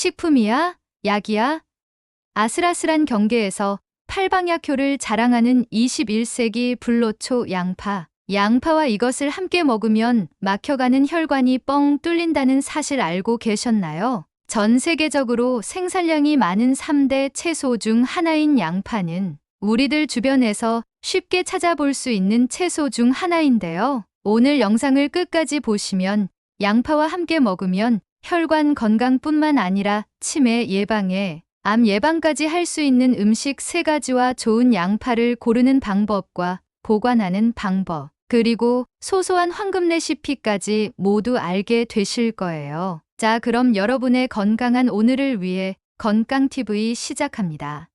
식품이야? 약이야? 아슬아슬한 경계에서 팔방약효를 자랑하는 21세기 불로초 양파. 양파와 이것을 함께 먹으면 막혀가는 혈관이 뻥 뚫린다는 사실 알고 계셨나요? 전 세계적으로 생산량이 많은 3대 채소 중 하나인 양파는 우리들 주변에서 쉽게 찾아볼 수 있는 채소 중 하나인데요. 오늘 영상을 끝까지 보시면 양파와 함께 먹으면 혈관 건강뿐만 아니라 치매 예방에 암 예방까지 할 수 있는 음식 3가지와 좋은 양파를 고르는 방법과 보관하는 방법, 그리고 소소한 황금 레시피까지 모두 알게 되실 거예요. 자, 그럼 여러분의 건강한 오늘을 위해 건강TV 시작합니다.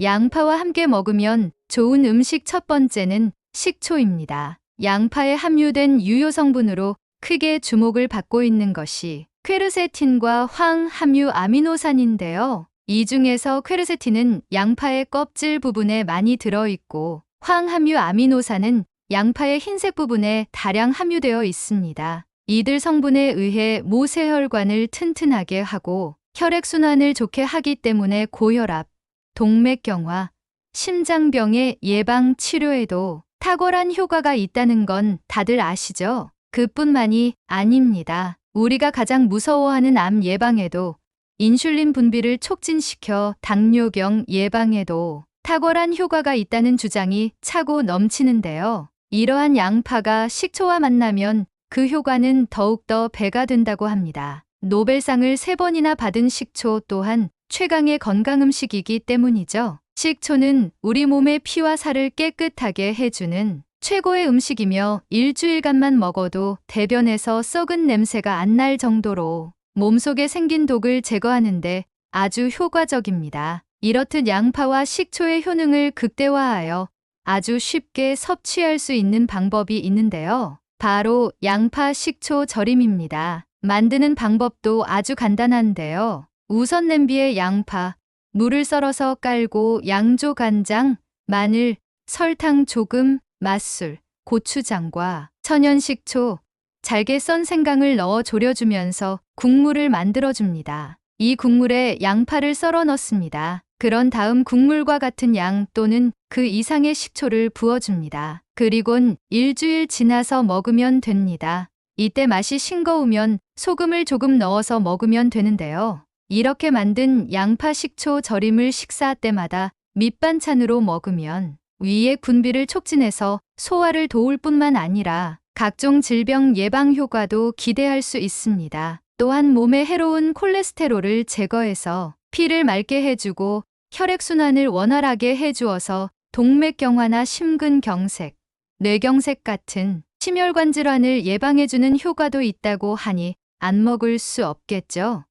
양파와 함께 먹으면 좋은 음식 첫 번째는 식초입니다. 양파에 함유된 유효 성분으로 크게 주목을 받고 있는 것이 퀘르세틴과 황함유 아미노산인데요. 이 중에서 퀘르세틴은 양파의 껍질 부분에 많이 들어있고 황함유 아미노산은 양파의 흰색 부분에 다량 함유되어 있습니다. 이들 성분에 의해 모세혈관을 튼튼하게 하고 혈액순환을 좋게 하기 때문에 고혈압, 동맥경화, 심장병의 예방 치료에도 탁월한 효과가 있다는 건 다들 아시죠? 그뿐만이 아닙니다. 우리가 가장 무서워하는 암 예방에도 인슐린 분비를 촉진시켜 당뇨병 예방에도 탁월한 효과가 있다는 주장이 차고 넘치는데요. 이러한 양파가 식초와 만나면 그 효과는 더욱더 배가 된다고 합니다. 노벨상을 3번이나 받은 식초 또한 최강의 건강 음식이기 때문이죠. 식초는 우리 몸의 피와 살을 깨끗하게 해주는 최고의 음식이며 일주일간만 먹어도 대변에서 썩은 냄새가 안 날 정도로 몸속에 생긴 독을 제거하는데 아주 효과적입니다. 이렇듯 양파와 식초의 효능을 극대화하여 아주 쉽게 섭취할 수 있는 방법이 있는데요. 바로 양파 식초 절임입니다. 만드는 방법도 아주 간단한데요. 우선 냄비에 양파, 물을 썰어서 깔고 양조 간장, 마늘, 설탕 조금, 맛술, 고추장과 천연식초, 잘게 썬 생강을 넣어 졸여주면서 국물을 만들어줍니다. 이 국물에 양파를 썰어 넣습니다. 그런 다음 국물과 같은 양 또는 그 이상의 식초를 부어줍니다. 그리곤 일주일 지나서 먹으면 됩니다. 이때 맛이 싱거우면 소금을 조금 넣어서 먹으면 되는데요. 이렇게 만든 양파 식초 절임을 식사 때마다 밑반찬으로 먹으면 위의 분비를 촉진해서 소화를 도울 뿐만 아니라 각종 질병 예방 효과도 기대할 수 있습니다. 또한 몸에 해로운 콜레스테롤을 제거해서 피를 맑게 해주고 혈액순환을 원활하게 해주어서 동맥경화나 심근경색, 뇌경색 같은 심혈관 질환을 예방해주는 효과도 있다고 하니 안 먹을 수 없겠죠.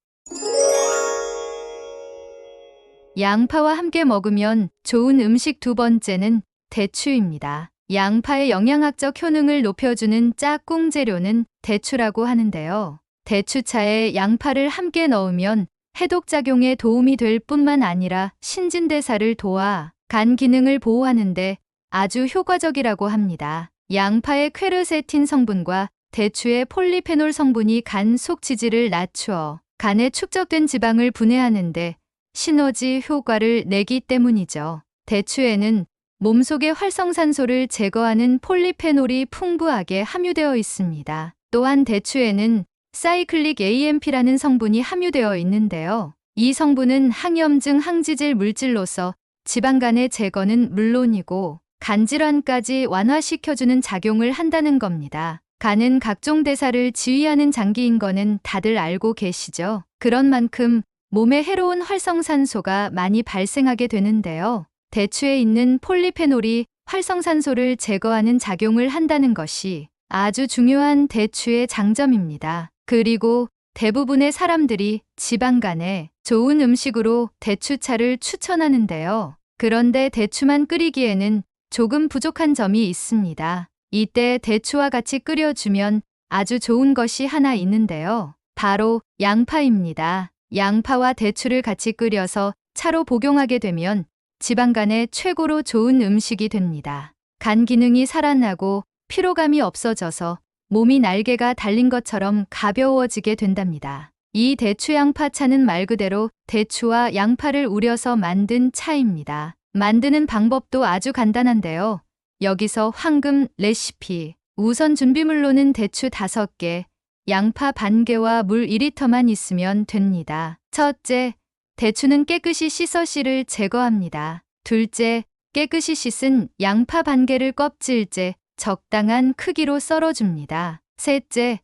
양파와 함께 먹으면 좋은 음식 두 번째는 대추입니다. 양파의 영양학적 효능을 높여주는 짝꿍 재료는 대추라고 하는데요. 대추차에 양파를 함께 넣으면 해독작용에 도움이 될 뿐만 아니라 신진대사를 도와 간 기능을 보호하는데 아주 효과적이라고 합니다. 양파의 퀘르세틴 성분과 대추의 폴리페놀 성분이 간 속 지질을 낮추어 간에 축적된 지방을 분해하는데 시너지 효과를 내기 때문이죠. 대추에는 몸속의 활성산소를 제거하는 폴리페놀이 풍부하게 함유되어 있습니다. 또한 대추에는 사이클릭 AMP라는 성분이 함유되어 있는데요. 이 성분은 항염증 항지질 물질로서 지방간의 제거는 물론이고 간질환까지 완화시켜주는 작용을 한다는 겁니다. 간은 각종 대사를 지휘하는 장기인 거는 다들 알고 계시죠? 그런 만큼 몸에 해로운 활성산소가 많이 발생하게 되는데요. 대추에 있는 폴리페놀이 활성산소를 제거하는 작용을 한다는 것이 아주 중요한 대추의 장점입니다. 그리고 대부분의 사람들이 지방간에 좋은 음식으로 대추차를 추천하는데요. 그런데 대추만 끓이기에는 조금 부족한 점이 있습니다. 이때 대추와 같이 끓여주면 아주 좋은 것이 하나 있는데요. 바로 양파입니다. 양파와 대추를 같이 끓여서 차로 복용하게 되면 지방간에 최고로 좋은 음식이 됩니다. 간 기능이 살아나고 피로감이 없어져서 몸이 날개가 달린 것처럼 가벼워지게 된답니다. 이 대추 양파차는 말 그대로 대추와 양파를 우려서 만든 차입니다. 만드는 방법도 아주 간단한데요. 여기서 황금 레시피. 우선 준비물로는 대추 5개, 양파 반 개와 물 2리터만 있으면 됩니다. 첫째, 대추는 깨끗이 씻어 씨를 제거합니다. 둘째, 깨끗이 씻은 양파 반 개를 껍질째 적당한 크기로 썰어줍니다. 셋째,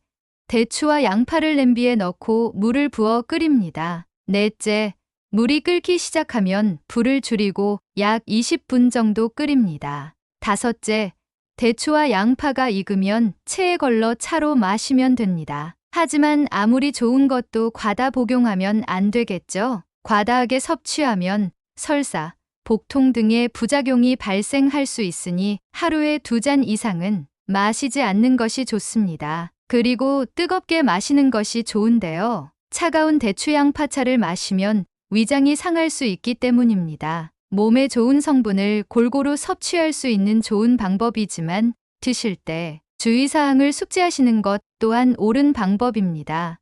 대추와 양파를 냄비에 넣고 물을 부어 끓입니다. 넷째, 물이 끓기 시작하면 불을 줄이고 약 20분 정도 끓입니다. 다섯째, 대추와 양파가 익으면 체에 걸러 차로 마시면 됩니다. 하지만 아무리 좋은 것도 과다 복용하면 안 되겠죠? 과다하게 섭취하면 설사, 복통 등의 부작용이 발생할 수 있으니 하루에 2잔 이상은 마시지 않는 것이 좋습니다. 그리고 뜨겁게 마시는 것이 좋은데요. 차가운 대추 양파차를 마시면 위장이 상할 수 있기 때문입니다. 몸에 좋은 성분을 골고루 섭취할 수 있는 좋은 방법이지만 드실 때 주의사항을 숙지하시는 것 또한 옳은 방법입니다.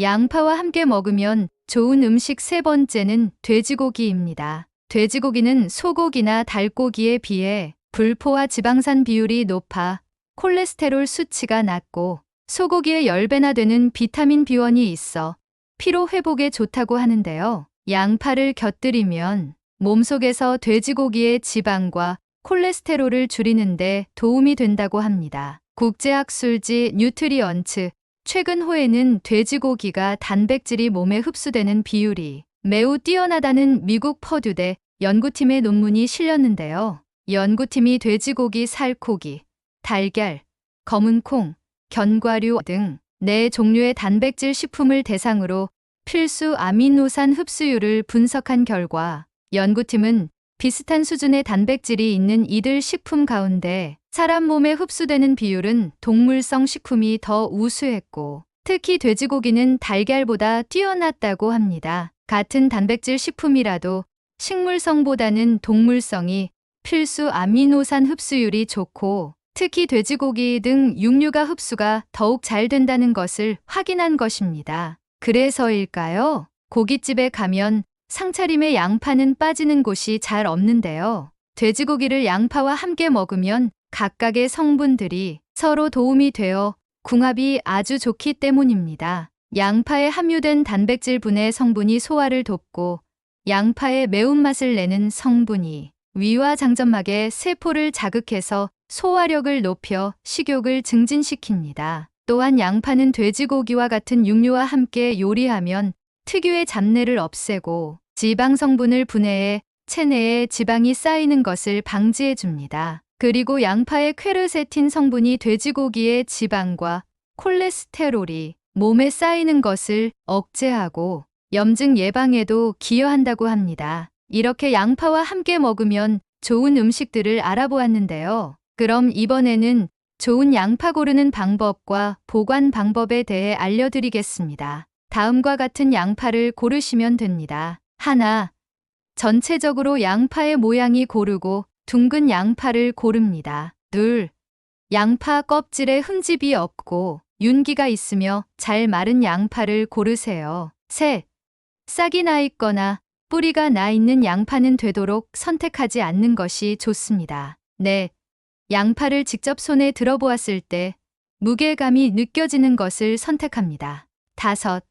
양파와 함께 먹으면 좋은 음식 3번째는 돼지고기입니다. 돼지고기는 소고기나 닭고기에 비해 불포화 지방산 비율이 높아 콜레스테롤 수치가 낮고 소고기의 10배나 되는 비타민 B1이 있어 피로 회복에 좋다고 하는데요. 양파를 곁들이면 몸속에서 돼지고기의 지방과 콜레스테롤을 줄이는데 도움이 된다고 합니다. 국제학술지 뉴트리언츠 최근 호에는 돼지고기가 단백질이 몸에 흡수되는 비율이 매우 뛰어나다는 미국 퍼듀대 연구팀의 논문이 실렸는데요. 연구팀이 돼지고기 살코기, 달걀, 검은 콩, 견과류 등 4종류의 단백질 식품을 대상으로 필수 아미노산 흡수율을 분석한 결과 연구팀은 비슷한 수준의 단백질이 있는 이들 식품 가운데 사람 몸에 흡수되는 비율은 동물성 식품이 더 우수했고 특히 돼지고기는 달걀보다 뛰어났다고 합니다. 같은 단백질 식품이라도 식물성보다는 동물성이 필수 아미노산 흡수율이 좋고 특히 돼지고기 등 육류가 흡수가 더욱 잘 된다는 것을 확인한 것입니다. 그래서일까요? 고깃집에 가면 상차림에 양파는 빠지는 곳이 잘 없는데요. 돼지고기를 양파와 함께 먹으면 각각의 성분들이 서로 도움이 되어 궁합이 아주 좋기 때문입니다. 양파에 함유된 단백질분의 성분이 소화를 돕고 양파의 매운맛을 내는 성분이 위와 장점막의 세포를 자극해서 소화력을 높여 식욕을 증진시킵니다. 또한 양파는 돼지고기와 같은 육류와 함께 요리하면 특유의 잡내를 없애고 지방 성분을 분해해 체내에 지방이 쌓이는 것을 방지해 줍니다. 그리고 양파의 퀘르세틴 성분이 돼지고기의 지방과 콜레스테롤이 몸에 쌓이는 것을 억제하고 염증 예방에도 기여한다고 합니다. 이렇게 양파와 함께 먹으면 좋은 음식들을 알아보았는데요. 그럼 이번에는 좋은 양파 고르는 방법과 보관 방법에 대해 알려드리겠습니다. 다음과 같은 양파를 고르시면 됩니다. 하나, 전체적으로 양파의 모양이 고르고 둥근 양파를 고릅니다. 둘, 양파 껍질에 흠집이 없고 윤기가 있으며 잘 마른 양파를 고르세요. 셋, 싹이 나 있거나 뿌리가 나 있는 양파는 되도록 선택하지 않는 것이 좋습니다. 넷, 양파를 직접 손에 들어보았을 때 무게감이 느껴지는 것을 선택합니다. 다섯,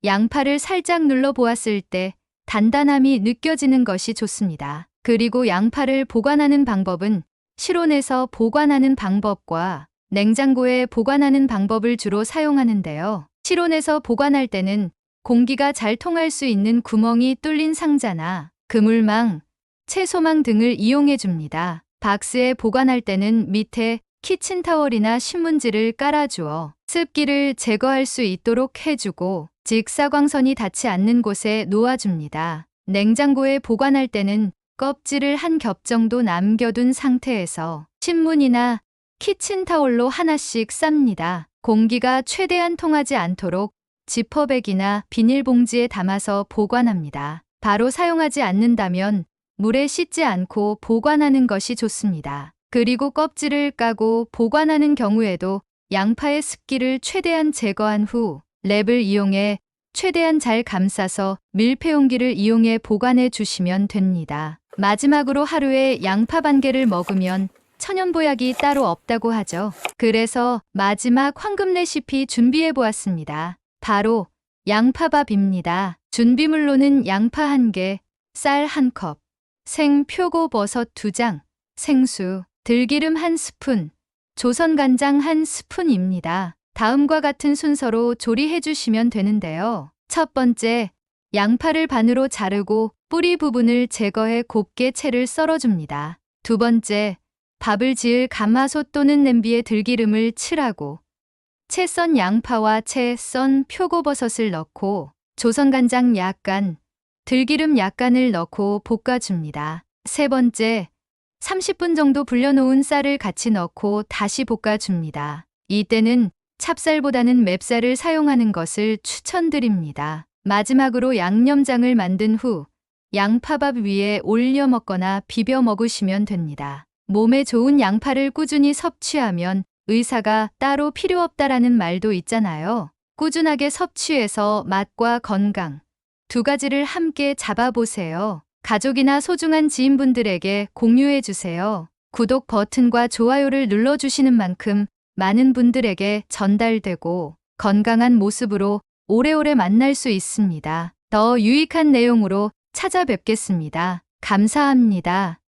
양파를 살짝 눌러보았을 때 단단함이 느껴지는 것이 좋습니다. 그리고 양파를 보관하는 방법은 실온에서 보관하는 방법과 냉장고에 보관하는 방법을 주로 사용하는데요. 실온에서 보관할 때는 공기가 잘 통할 수 있는 구멍이 뚫린 상자나 그물망, 채소망 등을 이용해 줍니다. 박스에 보관할 때는 밑에 키친타월이나 신문지를 깔아주어 습기를 제거할 수 있도록 해주고 직사광선이 닿지 않는 곳에 놓아줍니다. 냉장고에 보관할 때는 껍질을 한 겹 정도 남겨둔 상태에서 신문이나 키친타올로 하나씩 쌉니다. 공기가 최대한 통하지 않도록 지퍼백이나 비닐봉지에 담아서 보관합니다. 바로 사용하지 않는다면 물에 씻지 않고 보관하는 것이 좋습니다. 그리고 껍질을 까고 보관하는 경우에도 양파의 습기를 최대한 제거한 후 랩을 이용해 최대한 잘 감싸서 밀폐 용기를 이용해 보관해 주시면 됩니다. 마지막으로 하루에 양파 반 개를 먹으면 천연보약이 따로 없다고 하죠. 그래서 마지막 황금 레시피 준비해 보았습니다. 바로 양파밥입니다. 준비물로는 양파 1개, 쌀 1컵, 생 표고버섯 2장, 생수, 들기름 1스푼, 조선간장 1스푼입니다. 다음과 같은 순서로 조리해 주시면 되는데요. 첫 번째, 양파를 반으로 자르고 뿌리 부분을 제거해 곱게 채를 썰어줍니다. 두 번째, 밥을 지을 가마솥 또는 냄비에 들기름을 칠하고 채 썬 양파와 채 썬 표고버섯을 넣고 조선간장 약간, 들기름 약간을 넣고 볶아줍니다. 세 번째, 30분 정도 불려놓은 쌀을 같이 넣고 다시 볶아줍니다. 이때는 찹쌀보다는 맵쌀을 사용하는 것을 추천드립니다. 마지막으로 양념장을 만든 후 양파밥 위에 올려 먹거나 비벼 먹으시면 됩니다. 몸에 좋은 양파를 꾸준히 섭취하면 의사가 따로 필요 없다라는 말도 있잖아요. 꾸준하게 섭취해서 맛과 건강 두 가지를 함께 잡아보세요. 가족이나 소중한 지인분들에게 공유해 주세요. 구독 버튼과 좋아요를 눌러주시는 만큼 많은 분들에게 전달되고 건강한 모습으로 오래오래 만날 수 있습니다. 더 유익한 내용으로 찾아뵙겠습니다. 감사합니다.